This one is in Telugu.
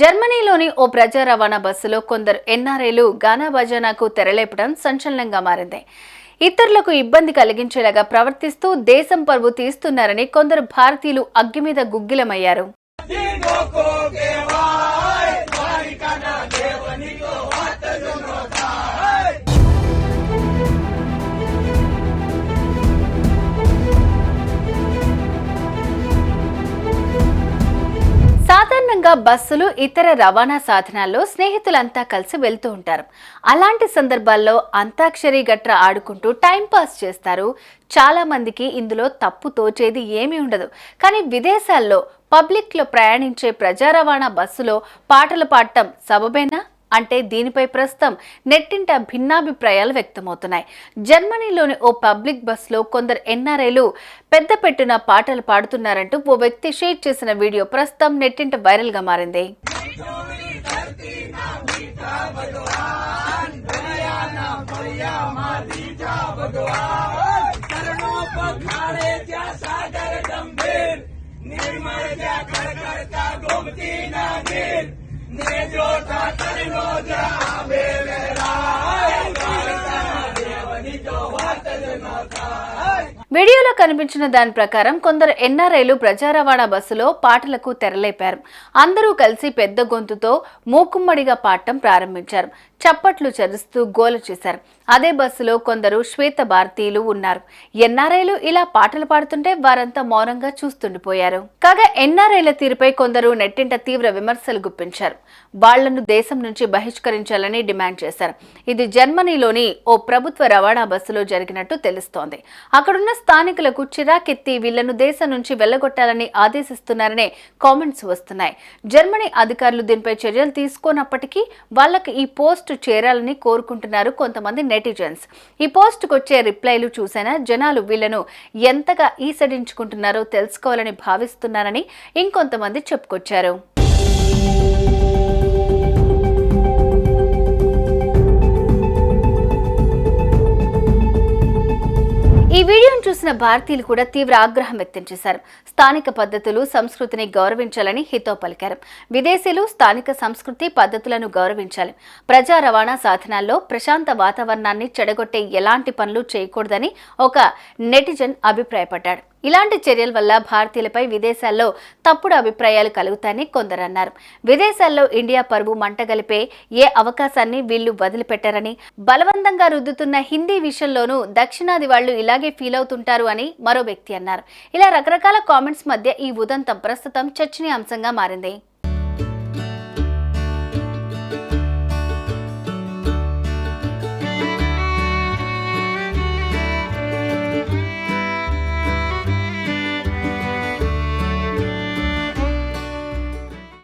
జర్మనీలోని ఓ ప్రజా రవాణా బస్సులో కొందరు ఎన్ఆర్ఐలు గానా బజానాకు తెరలేపడం సంచలనంగా మారింది. ఇతరులకు ఇబ్బంది కలిగించేలాగా ప్రవర్తిస్తూ దేశం పరువు తీస్తున్నారని కొందరు భారతీయులు అగ్గి మీద గుగ్గిలమయ్యారు. సాధారణంగా బస్సులు ఇతర రవాణా సాధనాల్లో స్నేహితులంతా కలిసి వెళ్తూ ఉంటారు. అలాంటి సందర్భాల్లో అంతాక్షరి గట్రా ఆడుకుంటూ టైంపాస్ చేస్తారు. చాలా మందికి ఇందులో తప్పు తోచేది ఏమీ ఉండదు. కానీ విదేశాల్లో పబ్లిక్లో ప్రయాణించే ప్రజా రవాణా బస్సులో పాటలు పాడటం సబబేనా అంటే దీనిపై ప్రస్తుతం నెట్టింట భిన్నాభిప్రాయాలు వ్యక్తమవుతున్నాయి. జర్మనీలోని ఓ పబ్లిక్ బస్సులో కొందరు ఎన్ఆర్ఐలు పెద్ద పెట్టున పాటలు పాడుతున్నారంటూ ఓ వ్యక్తి షేర్ చేసిన వీడియో ప్రస్తుతం నెట్టింట వైరల్ గా మారింది. వీడియోలో కనిపించిన దాని ప్రకారం కొందరు ఎన్ఆర్ఐలు ప్రజా రవాణా బస్సులో పాటలకు తెరలేపారు. అందరూ కలిసి పెద్ద గొంతుతో మూకుమ్మడిగా పాడటం ప్రారంభించారు. చప్పట్లు చరుస్తూ గోల చేశారు. అదే బస్సులో కొందరు శ్వేత భారతీయులు ఉన్నారు. ఎన్ఆర్ఐలు ఇలా పాటలు పాడుతుంటే వారంతా మౌనంగా చూస్తుండిపోయారు. కాగా ఎన్ఆర్ఐల తీరుపై కొందరు నెట్టింట తీవ్ర విమర్శలు గుప్పించారు. వాళ్లను దేశం నుంచి బహిష్కరించాలని డిమాండ్ చేశారు. ఇది జర్మనీలోని ఓ ప్రభుత్వ రవాణా బస్సులో జరిగినట్టు తెలుస్తోంది. అక్కడున్న స్థానికులకు చిరాకెత్తి వీళ్లను దేశం నుంచి వెళ్లగొట్టాలని ఆదేశిస్తున్నారనే కామెంట్స్ వస్తున్నాయి. జర్మనీ అధికారులు దీనిపై చర్యలు తీసుకోనప్పటికీ వాళ్లకు ఈ పోస్ట్ చేరాలని కోరుకుంటున్నారు కొంతమంది నెటిజన్స్. ఈ పోస్ట్కు వచ్చే రిప్లైలు చూసినా జనాలు వీళ్లను ఎంతగా ఈసడించుకుంటున్నారో తెలుసుకోవాలని భావిస్తున్నారని ఇంకొంతమంది చెప్పుకొచ్చారు. ఈ వీడియోను చూసిన భారతీయులు కూడా తీవ్ర ఆగ్రహం వ్యక్తం చేశారు. స్థానిక పద్ధతులు, సంస్కృతిని గౌరవించాలని హితో పలికారు. విదేశీయులు స్థానిక సంస్కృతి పద్ధతులను గౌరవించాలి. ప్రజా రవాణా సాధనాల్లో ప్రశాంత వాతావరణాన్ని చెడగొట్టే ఎలాంటి పనులు చేయకూడదని ఒక నెటిజన్ అభిప్రాయపడ్డాడు. ఇలాంటి చర్యల వల్ల భారతీయులపై విదేశాల్లో తప్పుడు అభిప్రాయాలు కలుగుతాయని కొందరు అన్నారు. విదేశాల్లో ఇండియా పరువు మంటగలిపే ఏ అవకాశాన్ని వీళ్లు వదిలిపెట్టారని, బలవంతంగా రుద్దుతున్న హిందీ విషయంలోనూ దక్షిణాది వాళ్లు ఇలాగే ఫీల్ అవుతుంటారు అని మరో వ్యక్తి అన్నారు. ఇలా రకరకాల కామెంట్స్ మధ్య ఈ ఉదంతం ప్రస్తుతం చర్చనీయాంశంగా మారింది.